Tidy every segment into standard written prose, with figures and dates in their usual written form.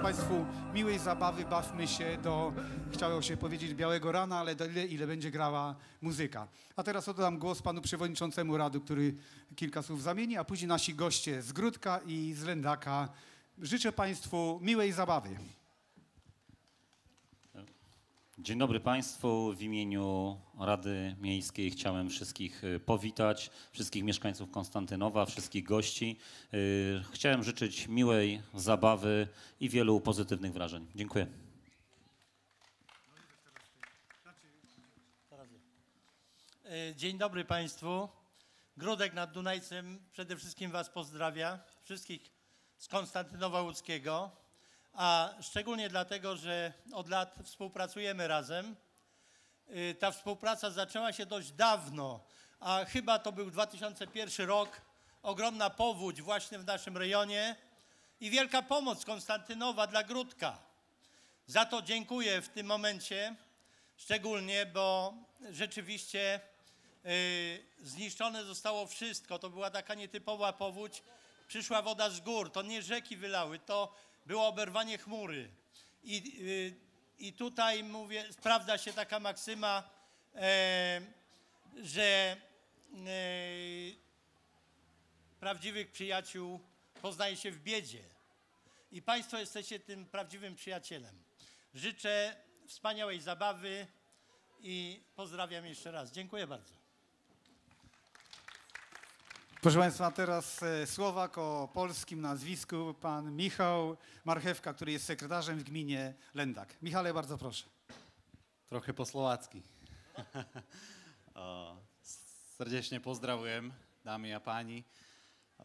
Państwu miłej zabawy, bawmy się do, chciało się powiedzieć białego rana, ale do ile będzie grała muzyka. A teraz oddam głos panu przewodniczącemu Rady, który kilka słów zamieni, a później nasi goście z Gródka i z Lędaka. Życzę Państwu miłej zabawy. Dzień dobry Państwu. W imieniu Rady Miejskiej chciałem wszystkich powitać, wszystkich mieszkańców Konstantynowa, wszystkich gości. Chciałem życzyć miłej zabawy i wielu pozytywnych wrażeń. Dziękuję. Dzień dobry Państwu. Gródek nad Dunajcem przede wszystkim Was pozdrawia, wszystkich z Konstantynowa Łódzkiego. A szczególnie dlatego, że od lat współpracujemy razem. Ta współpraca zaczęła się dość dawno, a chyba to był 2001 rok. Ogromna powódź właśnie w naszym rejonie i wielka pomoc Konstantynowa dla Gródka. Za to dziękuję w tym momencie szczególnie, bo rzeczywiście zniszczone zostało wszystko. To była taka nietypowa powódź. Przyszła woda z gór, to nie rzeki wylały, to było oberwanie chmury. I tutaj mówię, sprawdza się taka maksyma, że prawdziwych przyjaciół poznaje się w biedzie. I Państwo jesteście tym prawdziwym przyjacielem. Życzę wspaniałej zabawy i pozdrawiam jeszcze raz. Dziękuję bardzo. Proszę Państwa, teraz Słowak o polskim nazwisku, pan Michał Marchewka, który jest sekretarzem w gminie Lędak. Michale, bardzo proszę. Trochę po słowacki. Srdečne pozdravujem, dámy a páni.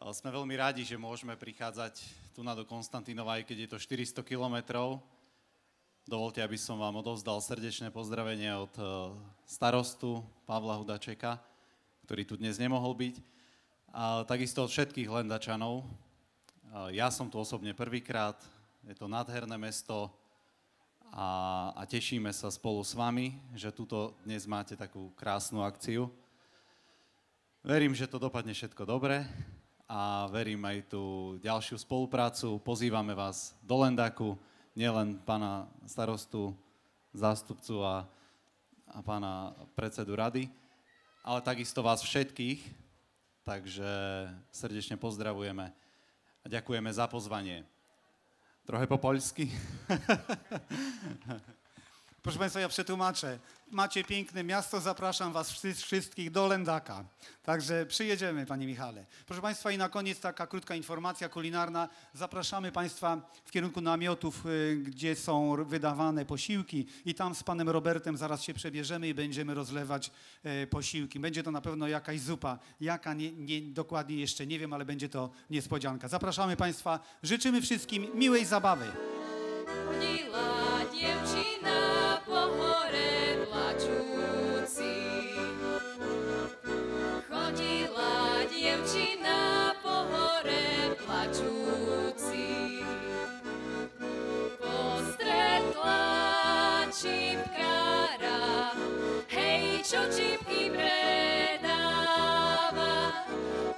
Sme veľmi radi, že môžeme prichádzať tu do Konstantínova, aj keď je to 400 kilometrov. Dovolte, aby som vám odovzdal srdečné pozdravenie od starostu Pavla Hudačeka, ktorý tu dnes nemohol byť. A takisto od všetkých Lendačanov. Ja som tu osobne prvýkrát, je to nádherné mesto a tešíme sa spolu s vami, že tuto dnes máte takú krásnu akciu. Verím, že to dopadne všetko dobre a verím aj tú ďalšiu spoluprácu. Pozývame vás do Lendaku, nielen pána starostu, zástupcu a pána predsedu rady, ale takisto vás všetkých. Takže srdečne pozdravujeme a ďakujeme za pozvanie. Trochę po polsku. Proszę Państwa, ja przetłumaczę. Macie piękne miasto, zapraszam Was wszystkich do Lędaka. Także przyjedziemy, Panie Michale. Proszę Państwa, i na koniec taka krótka informacja kulinarna. Zapraszamy Państwa w kierunku namiotów, gdzie są wydawane posiłki i tam z Panem Robertem zaraz się przebierzemy i będziemy rozlewać posiłki. Będzie to na pewno jakaś zupa. Jaka, dokładnie jeszcze nie wiem, ale będzie to niespodzianka. Zapraszamy Państwa. Życzymy wszystkim miłej zabawy. Ходила дівчина по горе плачуці. Ходила дівчина по горе плачуці. Постретла чіпкара, гей, що чіпки бредава.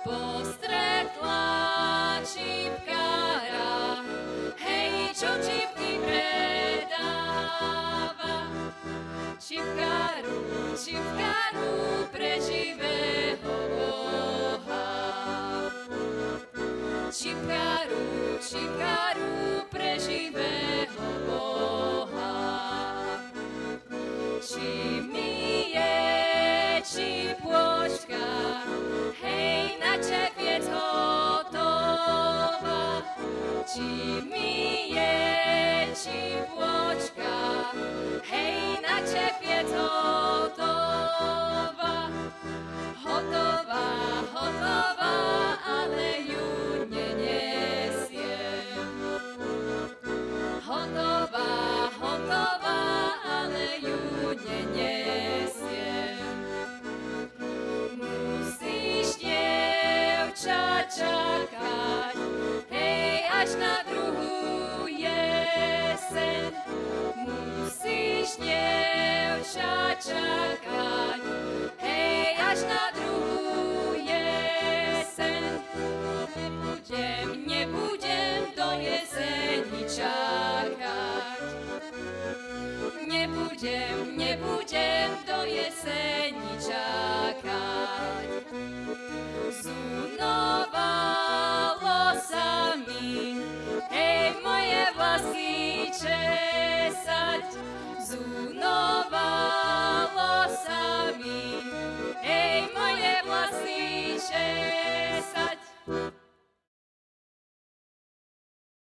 Постретла чіпкара, гей, що чіпки предава. Чіпкару, чіпкару, преживего Бога. Чіпкару, чіпкару, преживего Бога. Чи міє чіпочка, гей, на чепець готова. Чи міє чіпочка, гей, на чепець готова. Готова, готова, але ю не несе. Готова, готова, ale ju nie niesie. Musisz, dziewcza, czekać, hej, aż na